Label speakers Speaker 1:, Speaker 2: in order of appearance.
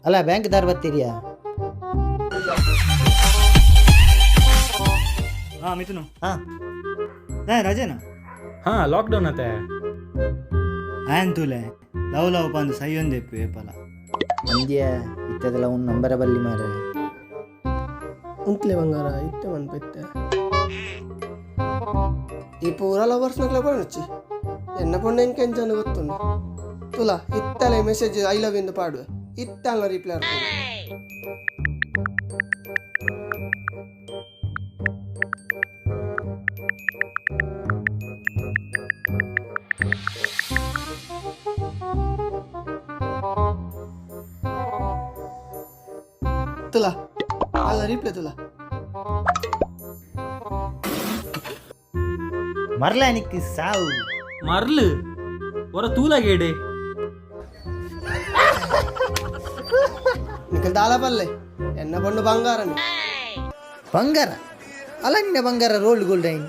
Speaker 1: ಅಲ್ಲ ಬ್ಯಾಂಕ್ ದಾರ್ ಬರ್ತೀರಿಯಾ?
Speaker 2: हाँ मिथुन
Speaker 1: ಹಾಂ
Speaker 2: नाही राजे ना
Speaker 3: ಹಾಂ ಲಾಕ್ಡೌನ್ ಅತ್ತೆ
Speaker 2: आयन तुले लव लव पंद सह्योन देपु ಏಪಲ
Speaker 1: ಅಂದ್ಯ ಇತ್ತದೆಲ್ಲ ಒಂದು ನಂಬರ ಬಲ್ಲಿ ಮಾರೆ
Speaker 4: ಉಂಟ್ಲೆ ಬಂಗಾರ ಇತ್ತೆ ಮನ್ಪೆತ್ತೆ ಈ ಪೂರ ಲವರ್ಸ್ ನಕ್ಲ ಪಡೊಚ್ಚಿ ಎನ್ನ ಪೊಣ್ಣ ಎಂಕೆಂಚಂದು ಗೊತ್ತುಂಡು ತುಲ ಇತ್ತಲೆ ಮೆಸೇಜ್ ಐ ಲವ್ ಎಂದು ಪಾಡುವೆ ಇತ್ತಲ್ಲ ರಿಪ್ಲೈ ಆಡ್ಕೊಂಡು ತುಲ ಅಲ್ಲ ರಿಪ್ಲೈ ತುಲ
Speaker 1: ಮರ್ಲ ನಿಕ್ಕಿ ಸಾವು
Speaker 3: ಮರ್ಲು ಒರ ತೂಲಾಗೇಡೆ
Speaker 4: ನಿಖಲ್ ದಾಲ ಪಲ್ಲೆ ಎನ್ನ ಪೊಣ್ಣು ಬಂಗಾರನೆ
Speaker 1: ಬಂಗಾರ ಅಲ್ಲ ನಿನ್ನ ಬಂಗಾರ ರೋಲ್ಡ್ ಗೋಲ್ಡ್ ಐನ್